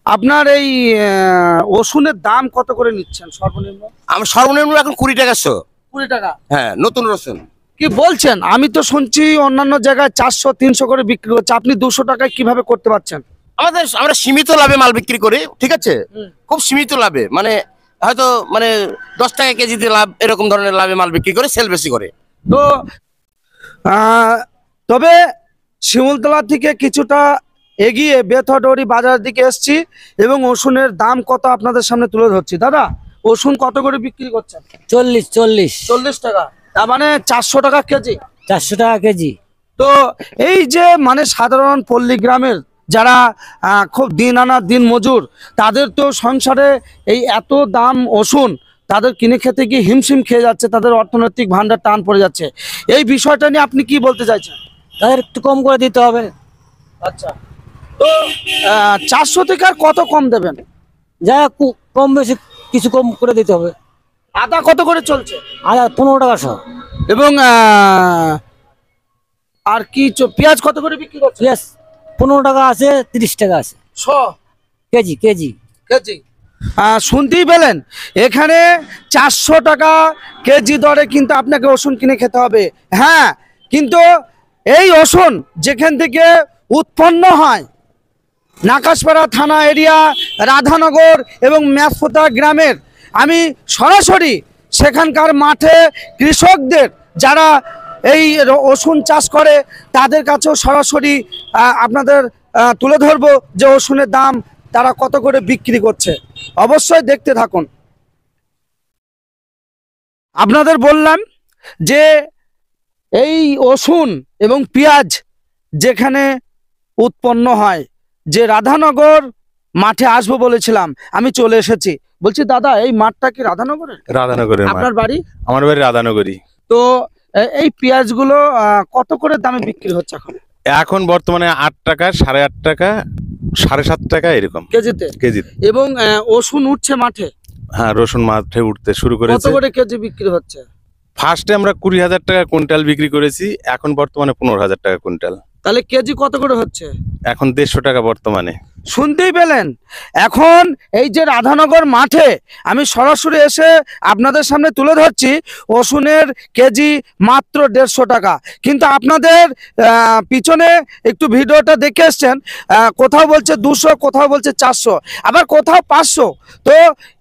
আপনার এই ওষুধের দাম কত করে নিচ্ছেন সর্বনিম্ন? আমি সর্বনিম্ন এখন 20 টাকা 20 টাকা। হ্যাঁ, নতুন রসুন। কি বলছেন? আমি তো শুনছি অন্যান্য জায়গায় 400-300 করে বিক্রি হচ্ছে, আপনি 200 টাকায় কিভাবে করতে পারছেন? আমরা সীমিত লাভে মাল বিক্রি করি, ঠিক আছে, খুব সীমিত লাভে, মানে হয়তো 10 টাকা কেজিতে লাভ, এরকম ধরনের লাভে মাল বিক্রি করে সেল বেশি করে। তো তবে শিমুলতলা থেকে কিছুটা এগিয়ে বেথডরি বাজারের দিকে এসছি এবং ওষুনের দাম কত আপনাদের সামনে তুলে ধরছি। দাদা, ওষুন কত করে বিক্রি করছেন? 40 টাকা, তার মানে 400 টাকা কেজি। 400 টাকা কেজি। তো এই যে সাধারণ পল্লী গ্রামের যারা খুব দিন আনা দিন মজুর, তাদের তো সংসারে এই এত দাম ওষুন, তাদের কিনে খেতে গিয়ে হিমশিম খেয়ে যাচ্ছে, তাদের অর্থনৈতিক ভান্ডার টান পড়ে যাচ্ছে। এই বিষয়টা নিয়ে আপনি কি বলতে চাইছেন? তাদের একটু কম করে দিতে হবে। আচ্ছা, তো 400 থেকে আর কত কম দেবেন? যা কম বেশি কিছু কম করে দিতে হবে। আদা কত করে চলছে? আদা 15 টাকা শো। এবং আর কি পেঁয়াজ কত করে বিক্রি করছে? পেঁয়াজ 15 টাকা আছে, 30 টাকা আছে কেজি কেজি কেজি। শুনতেই পেলেন, এখানে 400 টাকা কেজি দরে কিন্তু আপনাকে ওষুন কিনে খেতে হবে। হ্যাঁ, কিন্তু এই ওষুন যেখান থেকে উৎপন্ন হয়, নাকাশপাড়া থানা এরিয়া, রাধানগর এবং ম্যাসপোতা গ্রামের, আমি সরাসরি সেখানকার মাঠে কৃষকদের যারা এই ওষুন চাষ করে তাদের কাছেও সরাসরি আপনাদের তুলে ধরবো যে ওষুনের দাম তারা কত করে বিক্রি করছে। অবশ্যই দেখতে থাকুন। আপনাদের বললাম যে এই ওষুন এবং পেঁয়াজ যেখানে উৎপন্ন হয়, যে রাধানগর মাঠে আসবো বলেছিলাম, আমি চলে এসেছি। বলছি দাদা, এই মাঠটা কি রাধানগরের? রাধানগরের। আপনার বাড়ি? আমার বাড়ি রাধানগরী। তো এই পেঁয়াজগুলো কত করে দামে বিক্রি হচ্ছে এখন? এখন বর্তমানে 8 টাকা, 8.5 টাকা, 7.5 টাকা এরকম কেজিতে। এবং ওষুন উঠছে মাঠে? হ্যাঁ, রসুন মাঠে উঠতে শুরু কত করেছে। করে কেজি বিক্রি হচ্ছে? ফার্স্টে আমরা 20,000 টাকা কুইন্টাল বিক্রি করেছি, এখন বর্তমানে 15,000 টাকা কুইন্টাল। তাহলে কেজি কত করে হচ্ছে? এখন 150 টাকা বর্তমানে। শুনতেই পেলেন, এখন এই যে রাধানগর মাঠে আমি সরাসরি এসে আপনাদের সামনে তুলে ধরছি, ওষুনের কেজি মাত্র 150 টাকা। কিন্তু আপনাদের পিছনে একটু ভিডিওটা দেখে এসছেন, কোথাও বলছে 200, কোথাও বলছে 400, আবার কোথাও 500। তো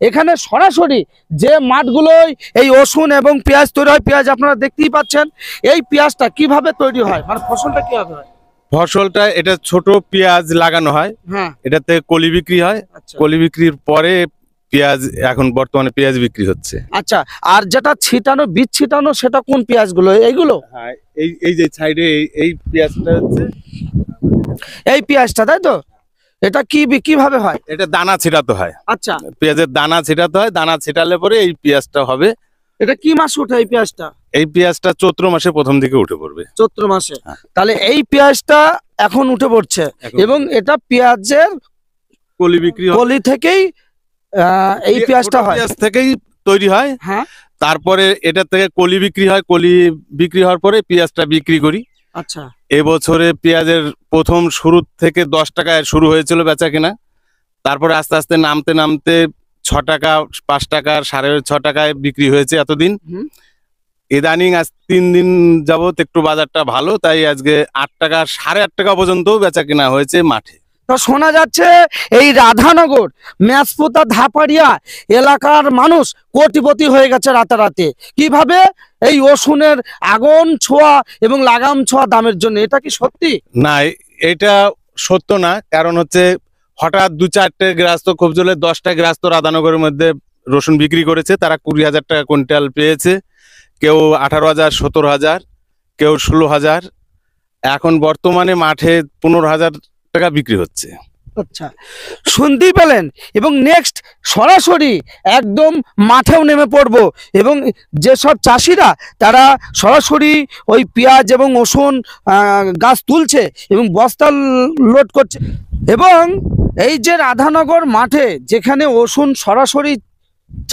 এখানে সরাসরি যে মাঠগুলোয় এই ওষুন এবং পেঁয়াজ তৈরি হয়, পেঁয়াজ আপনারা দেখতেই পাচ্ছেন, এই পেঁয়াজটা কিভাবে তৈরি হয়, ফসলটা কিভাবে হয়? ফসলটা এটা ছোট পেঁয়াজ লাগানো হয়, হ্যাঁ, এটাতে কলি বিক্রি হয়। আচ্ছা। কলি বিক্রির পরে পেঁয়াজ, এখন বর্তমানে পেঁয়াজ বিক্রি হচ্ছে। আচ্ছা, আর যেটা ছিটানো, বীজ ছিটানো, সেটা কোন পেঁয়াজগুলো? এইগুলো? হ্যাঁ, এই যে সাইডে এই পেঁয়াজটা হচ্ছে এই পেঁয়াজটা, তাই তো? এটা কিভাবে হয়? এটা দানা ছিটাতে হয়। আচ্ছা, পেঁয়াজের দানা ছিটাতে হয়, দানা ছিটালে পরে এই পেঁয়াজটা হবে। এটা কি মাসে ওঠে এই পেঁয়াজটা? এই পেঁয়াজটা চৈত্র মাসে প্রথম দিকে উঠে পড়বে। চৈত্র মাসে। হ্যাঁ। তাহলে এই পেঁয়াজটা এখন উঠে পড়ছে এবং এটা পেঁয়াজের কলি বিক্রি হয়। কলি থেকেই এই পেঁয়াজটা হয়। পেঁয়াজ থেকেই তৈরি হয়। হ্যাঁ, তারপরে এটা থেকে কলি বিক্রি হয়, কলি বিক্রি হওয়ার পরে পেঁয়াজটা বিক্রি করি। আচ্ছা। এবছরে পেঁয়াজের প্রথম শুরু থেকে 10 টাকায় শুরু হয়েছিল বেচা কিনা, তারপরে আস্তে আস্তে নামতে নামতে 6 টাকা, 5 টাকা, 6.5 টাকায় বিক্রি হয়েছে এতদিন। ইদানিং আজ 3 দিন যাবত একটু বাজারটা ভালো, তাই আজকে 8 টাকা, 8.5 টাকা পর্যন্ত বেচা কিনা হয়েছে মাঠে। তো শোনা যাচ্ছে এই রাধানগর, ম্যাসপোতা, ধাপাড়িয়া এলাকার মানুষ কোটিপতি হয়ে গেছে রাতারাতি। কিভাবে? এই ওষুনের আগুন ছোঁয়া এবং লাগাম ছোঁয়া দামের জন্য। এটা কি সত্যি? না, এটা সত্য না। কারণ হচ্ছে হঠাৎ 2-4টে গৃহস্থ, খুব জোরে 10টা গৃহস্থ রাধানগরের মধ্যে রসুন বিক্রি করেছে, তারা 20,000 টাকা কুইন্টাল পেয়েছে। কেউ 18,000, 17,000, কেউ 16,000। এখন বর্তমানে মাঠে 15,000 টাকা বিক্রি হচ্ছে। আচ্ছা, শুনতেই পেলেন। এবং নেক্সট সরাসরি একদম মাঠেও নেমে পড়বো এবং যেসব চাষিরা তারা সরাসরি ওই পেঁয়াজ এবং ওষুন গাছ তুলছে এবং বস্তা লোড করছে। এবং এই যে রাধানগর মাঠে যেখানে ওষুন সরাসরি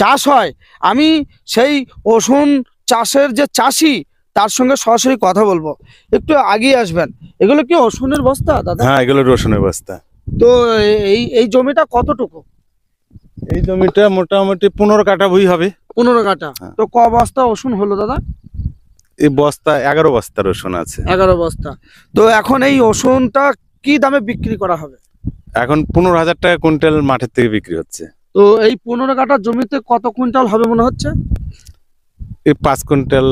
চাষ হয়, আমি সেই ওষুন চাষের যে চাষি তার সঙ্গে সরাসরি কথা বলবো। একটু আগিয়ে আসবেন। এগুলো কি ওষুনের বস্তা দাদা? হ্যাঁ, এগুলো রসুনের বস্তা। তো এই জমিটা কতটুকু? এই জমিটা মোটামুটি 15 কাঠা ভুঁই হবে। 15 কাঠা। হ্যাঁ। তো ক বস্তা রসুন হলো দাদা? এই বস্তা 11 বস্তা রসুন আছে। 11 বস্তা। তো এখন এই রসুনটা কি দামে বিক্রি করা হবে? এখন 15,000 টাকা কুইন্টাল মাঠের থেকে বিক্রি হচ্ছে। তো এই 15 কাঠা জমিতে কত কুইন্টাল হবে মনে হচ্ছে? এই 5 কুইন্টাল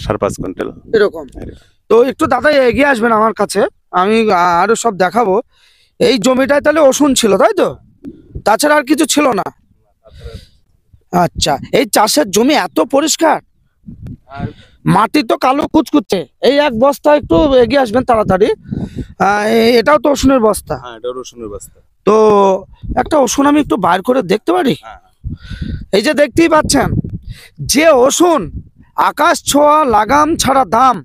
5.5 কুইন্টাল এরকম। তো একটু দাদা এগিয়ে আসবেন আমার কাছে, আমি আরো সব দেখাবো। এই জমিটায় তাহলে রসুন ছিল, তাই তো? তাছাড়া আর কিছু ছিল না? আচ্ছা, এই চাষের জমি এত পরিষ্কার, মাটি তো কালো কুচকুচে। এই এক বস্তা একটু এগিয়ে আসবেন তাড়াতাড়ি। এটাও তো রসুনের বস্তা। হ্যাঁ, এটা রসুনের বস্তা। তো একটা রসুন আমি একটু বার করে দেখতে পারি? হ্যাঁ। এই যে দেখতেই পাচ্ছেন, যে রসুন আকাশ ছোঁয়া লাগাম ছাড়া দাম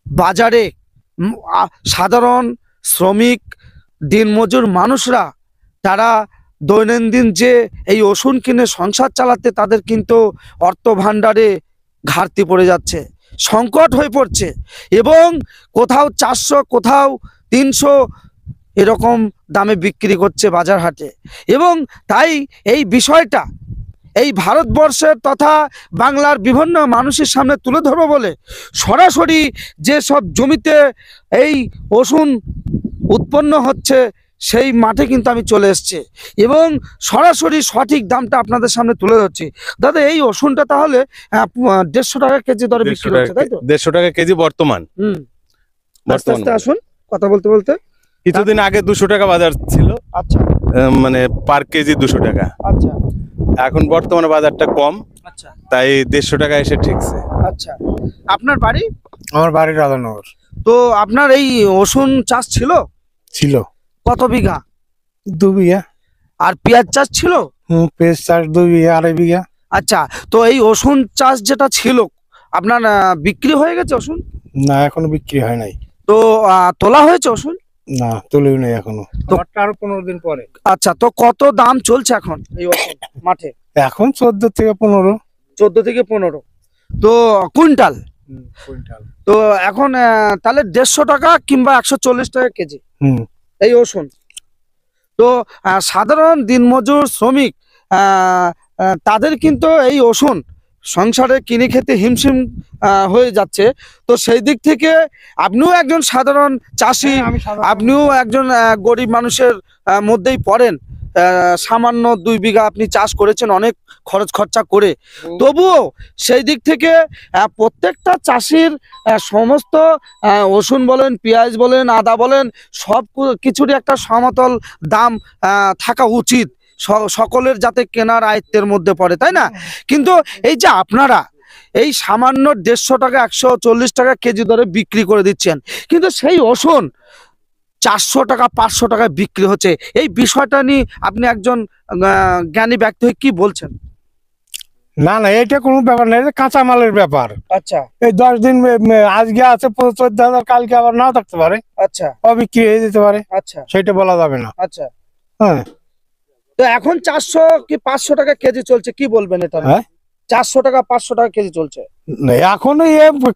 বাজারে, সাধারণ শ্রমিক দিনমজুর মানুষরা তারা দৈনন্দিন যে এই রসুন কিনে সংসার চালাতে তাদের কিন্তু অর্থ ভাণ্ডারে ঘাটতি পড়ে যাচ্ছে, সংকট হয়ে পড়ছে, এবং কোথাও 400 কোথাও 300 এরকম দামে বিক্রি করছে বাজার হাটে। এবং তাই এই বিষয়টা এই ভারতবর্ষের তথা বাংলার বিভিন্ন মানুষের সামনে তুলে ধরবো বলে সরাসরি যেসব জমিতে এই রসুন উৎপন্ন হচ্ছে সেই মাঠে কিন্তু আমি চলে এসেছি এবং সরাসরি সঠিক দামটা আপনাদের সামনে তুলে ধরছি। দাদা, এই রসুনটা তাহলে 150 টাকা কেজি দরে বিক্রি হচ্ছে, তাই তো? 150 টাকা কেজি বর্তমান। আস্তে আস্তে আসুন, কথা বলতে বলতে। কিছুদিন আগে 200 টাকা বাজার ছিল, আচ্ছা মানে পার কেজি 200 টাকা। আচ্ছা এখন বর্তমানে বাজারটা কম, আচ্ছা তাই 150 টাকা এসে ঠিকছে। আচ্ছা। আপনার বাড়ি? আমার বাড়ি রাধানগর। তো আপনার এই রসুন চাষ ছিল ছিল কত বিঘা? 2 বিঘা। আর পেঁয়াজ চাষ ছিল? পেঁয়াজ চাষ 2 বিঘা, 2.5 বিঘা। আচ্ছা, তো এই রসুন চাষ যেটা ছিল আপনার বিক্রি হয়ে গেছে রসুন? না, এখনো বিক্রি হয় নাই। তো তোলা হয়েছে রসুন? না, তুলেও নাই এখনো। তো আরো 15 দিন পরে। আচ্ছা, তো কত দাম চলছে এখন এই রসুন মাঠে? এখন 14 থেকে 15। 14 থেকে 15 তো কুইন্টাল। কুইন্টাল। তো এখন তাহলে 150 টাকা কিংবা 140 টাকা কেজি এই রসুন। তো সাধারণ দিনমজুর শ্রমিক তাদের কিন্তু এই রসুন সংসারে কিনে খেতে হিমশিম হয়ে যাচ্ছে। তো সেই দিক থেকে আপনিও একজন সাধারণ চাষি, আপনিও একজন গরিব মানুষের মধ্যেই পড়েন। সামান্য 2 বিঘা আপনি চাষ করেছেন অনেক খরচ খরচা করে, তবুও সেই দিক থেকে প্রত্যেকটা চাষির সমস্ত রসুন বলেন, পেঁয়াজ বলেন, আদা বলেন, সব কিছুরই একটা সমতল দাম থাকা উচিত, সকলের যাতে কেনার আয়ত্তের মধ্যে পড়ে, তাই না? কিন্তু এই যে আপনারা এই সামান্য 150 টাকা 140 টাকা কেজি দরে বিক্রি করে দিচ্ছেন, কিন্তু সেই রসুন 400 টাকা 500 টাকায় বিক্রি হচ্ছে, এই বিষয়টা নিয়ে আপনি একজন জ্ঞানী ব্যক্তি হয়ে কি বলছেন? না না, এটা কোনো ব্যাপার না, এটা কাঁচা মালের ব্যাপার। আচ্ছা এই 10 দিন আজকে আছে 14,000, কালকে আবার নাও থাকতে পারে, আচ্ছা অবিক্রি হয়ে যেতে পারে, আচ্ছা সেটা বলা যাবে না। আচ্ছা। হ্যাঁ। তো এখন 400 কি 500 টাকা কেজি চলছে, কি বলবেন এটা? হ্যাঁ? 400 টাকা 500 টাকা কেজি চলছে। এখনো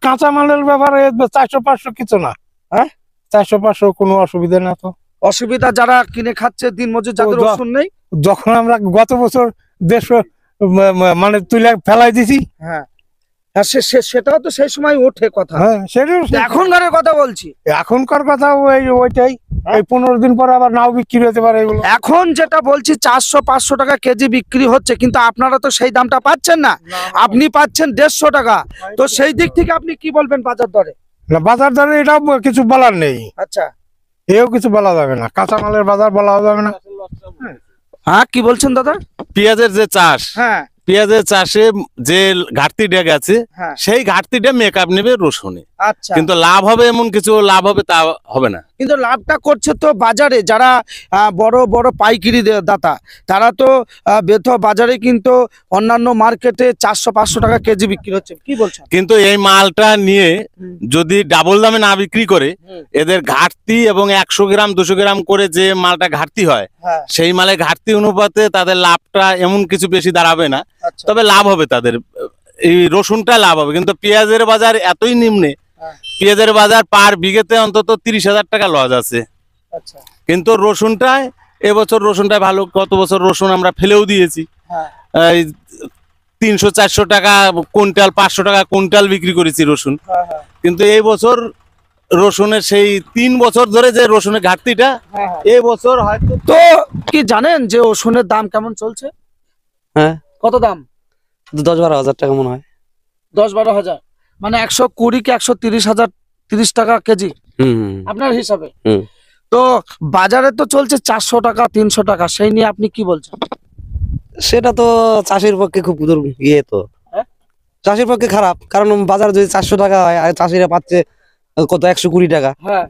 কাঁচা মালের ব্যাপারে 400-500 কিছু না। হ্যাঁ, 400-500 কোনো অসুবিধা না। তো অসুবিধা যারা কিনে খাচ্ছে দিনমজুর যাদের রসুন নেই, যখন আমরা গত বছর 150 মানে তুলে ফেলাই দিছি। হ্যাঁ সেটাও তো সেই সময় ওঠে কথা। হ্যাঁ, সেটাও এখনকার কথা বলছি, এখনকার কথা ওইটাই। এই 15 দিন পরে আবার নাও বিক্রি হতে পারে এগুলো। এখন যেটা বলছি 400-500 টাকা কেজি বিক্রি হচ্ছে, কিন্তু আপনারা তো সেই দামটা পাচ্ছেন না, আপনি পাচ্ছেন 150 টাকা। তো সেই দিক থেকে আপনি কি বলবেন বাজার দরে? না, বাজার দরে এটাও কিছু বলার নেই। আচ্ছা, এও কিছু বলা যাবে না, কাঁচা মালের বাজার বলা যাবে না। হ্যাঁ, কি বলছেন দাদা? পেঁয়াজের যে চাষ, হ্যাঁ পেঁয়াজের চাষে যে ঘাটতিটা গেছে, হ্যাঁ সেই ঘাটতিটা মেকআপ নেবে রসুনে। আচ্ছা, কিন্তু লাভ হবে এমন কিছু লাভ হবে তা হবে না। কিন্তু লাভটা করছে তো বাজারে যারা বড় বড় পাইকারি দাতা, তারা তো বাজারে কিন্তু অন্যান্য মার্কেটে 400-500 টাকা কেজি বিক্রি হচ্ছে, কি বলছেন? কিন্তু এই মালটা নিয়ে যদি ডাবল দামে না বিক্রি করে, এদের ঘাটতি এবং 100 গ্রাম 200 গ্রাম করে যে মালটা ঘাটতি হয়, হ্যাঁ, সেই মালে ঘাটতি অনুপাতে তাদের লাভটা এমন কিছু বেশি দাঁড়াবে না। আচ্ছা, তবে লাভ হবে তাদের, এই রসুনটা লাভ হবে। কিন্তু পেঁয়াজের বাজার এতই নিম্নে, পেঁয়াজের বাজার পার বিঘেতে অন্তত 30,000 টাকা লস আছে। আচ্ছা। কিন্তু রসুনটায় এবছর রসুনটায় ভালো, গত বছর রসুন আমরা ফেলেও দিয়েছি হ্যাঁ। এই 300-400 টাকা কুইন্টাল, 500 টাকা কুইন্টাল বিক্রি করেছি রসুন। হ্যাঁ, হ্যাঁ, কিন্তু এই বছর রসুনের সেই 3 বছর ধরে যে রসুনের ঘাটতিটা হ্যাঁ, হ্যাঁ। এই বছর হয়তো। তো কি জানেন যে রসুনের দাম কেমন চলছে? হ্যাঁ, কত দাম? 10-12 হাজার টাকা মনে হয়। 10-12 হাজার, মানে 120 কি 130 হাজার, 30 টাকা কেজি হুম। আপনার হিসাবে। হুম। তো বাজারে তো চলছে 400 টাকা 300 টাকা, সেই নিয়ে আপনি কি বলছেন? সেটা তো চাষির পক্ষে খুব ইয়ে তো, হ্যাঁ? চাষির পক্ষে খারাপ, কারণ বাজার যদি 400 টাকা হয় আর চাষিরা পাচ্ছে কত 120 টাকা, হ্যাঁ,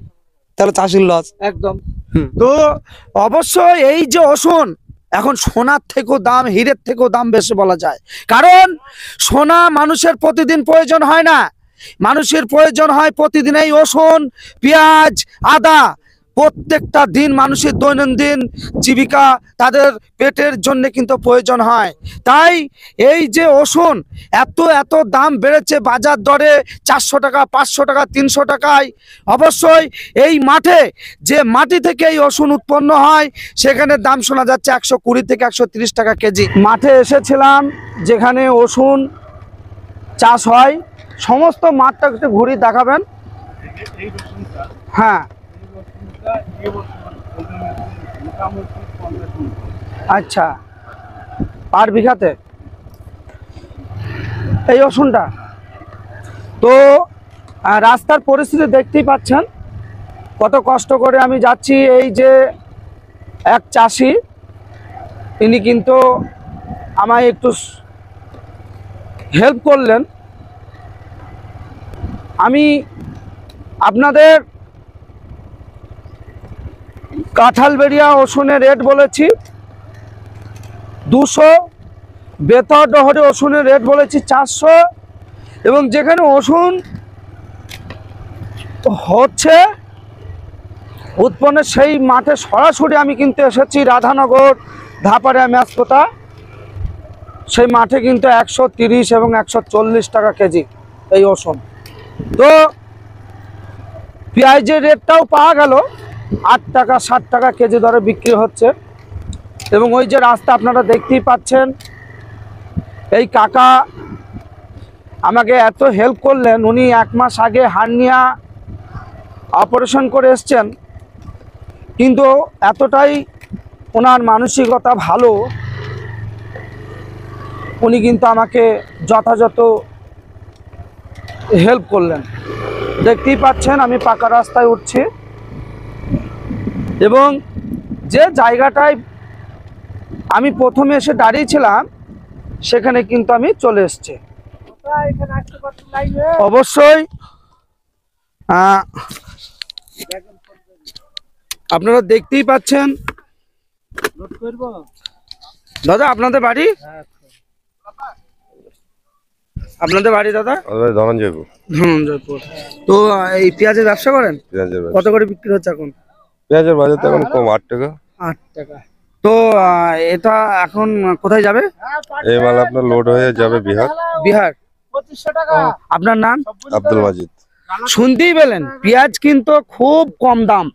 তাহলে চাষির লস। একদম। হুম। তো অবশ্যই এই যে রসুন এখন সোনার থেকেও দাম, হীরের থেকেও দাম বেশি বলা যায়। কারণ সোনা মানুষের প্রতিদিন প্রয়োজন হয় না, মানুষের প্রয়োজন হয় প্রতিদিন এই রসুন, পেঁয়াজ, আদা। প্রত্যেকটা দিন মানুষের দৈনন্দিন জীবিকা, তাদের পেটের জন্য কিন্তু প্রয়োজন হয়। তাই এই যে রসুন এত এত দাম বেড়েছে বাজার দরে, 400 টাকা 500 টাকা 300 টাকায়। অবশ্যই এই মাঠে যে মাটি থেকে এই রসুন উৎপন্ন হয় সেখানে দাম শোনা যাচ্ছে 120 থেকে 130 টাকা কেজি। মাঠে এসেছিলাম যেখানে রসুন চাষ হয়, সমস্ত মাঠটা একটু ঘুরিয়ে দেখাবেন। হ্যাঁ, আচ্ছা, পার বিঘাতে এই রসুনটা। তো রাস্তার পরিস্থিতি দেখতেই পাচ্ছেন, কত কষ্ট করে আমি যাচ্ছি। এই যে এক চাষি, তিনি কিন্তু আমায় একটু হেল্প করলেন। আমি আপনাদের কাঁঠালবেড়িয়া রসুনের রেট বলেছি 200, বেতরডহরে রসুনের রেট বলেছি 400, এবং যেখানে রসুন হচ্ছে উৎপন্নের সেই মাঠে সরাসরি আমি কিন্তু এসেছি রাধানগর ধাপাড়িয়া ম্যাচকোতা, সেই মাঠে কিন্তু 130 এবং 140 টাকা কেজি এই রসুন। তো পেঁয়াজের রেটটাও পাওয়া গেল 8 টাকা 60 টাকা কেজি দরে বিক্রি হচ্ছে। এবং ওই যে রাস্তা আপনারা দেখতেই পাচ্ছেন, এই কাকা আমাকে এত হেল্প করলেন। উনি 1 মাস আগে হার্নিয়া অপারেশন করে এসছেন, কিন্তু এতটাই ওনার মানসিকতা ভালো, উনি কিন্তু আমাকে যথাযথ হেল্প করলেন। দেখতেই পাচ্ছেন আমি পাকা রাস্তায় উঠছি, এবং যে জায়গাটায় আমি প্রথমে এসে দাঁড়িয়েছিলাম সেখানে কিন্তু আমি চলে এসেছি। অবশ্যই আপনারা দেখতেই পাচ্ছেন। দাদা আপনাদের বাড়ি? আপনাদের বাড়ি দাদা? ধনঞ্জয়পুর। ধনঞ্জয়পুর। তো এই পেঁয়াজের ব্যবসা করেন? পেঁয়াজের কত করে বিক্রি হচ্ছে এখন? পেঁয়াজের বাজার তো এখন কম, 8 টাকা। 8 টাকা। তো এটা এখন কোথায় যাবে? এই মাল আপনার লোড হয়ে যাবে বিহার। বিহার। আপনার নাম? আব্দুল মাজিদ। শুনতেই পেলেন, পেঁয়াজ কিন্তু খুব কম দাম,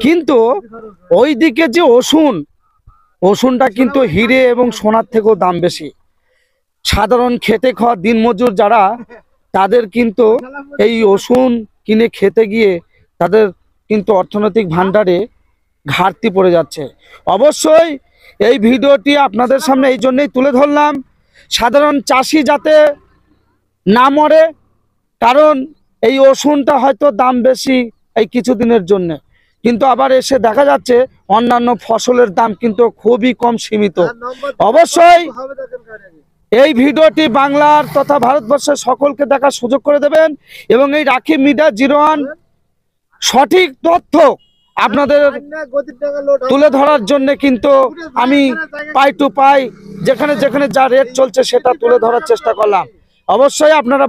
কিন্তু ওইদিকে যে রসুনটা কিন্তু হিরে এবং সোনার থেকেও দাম বেশি। সাধারণ খেটে খাওয়া দিনমজুর যারা, তাদের কিন্তু এই রসুন কিনে খেতে গিয়ে তাদের কিন্তু অর্থনৈতিক ভাণ্ডারে ঘাটতি পড়ে যাচ্ছে। অবশ্যই এই ভিডিওটি আপনাদের সামনে এই জন্যই তুলে ধরলাম, সাধারণ চাষি যাতে না মরে। কারণ এই রসুনটা হয়তো দাম বেশি এই কিছুদিনের জন্য, কিন্তু আবার এসে দেখা যাচ্ছে অন্যান্য ফসলের দাম কিন্তু খুবই কম, সীমিত। অবশ্যই এই ভিডিওটি বাংলার তথা ভারতবর্ষের সকলকে দেখার সুযোগ করে দেবেন, এবং এই রাখি মিডিয়া 01 সঠিক তথ্য আপনাদের তুলে ধরার জন্য কিন্তু আমি পাই টু পাই যেখানে যেখানে যা রেট চলছে সেটা তুলে ধরার চেষ্টা করলাম। অবশ্যই আপনারা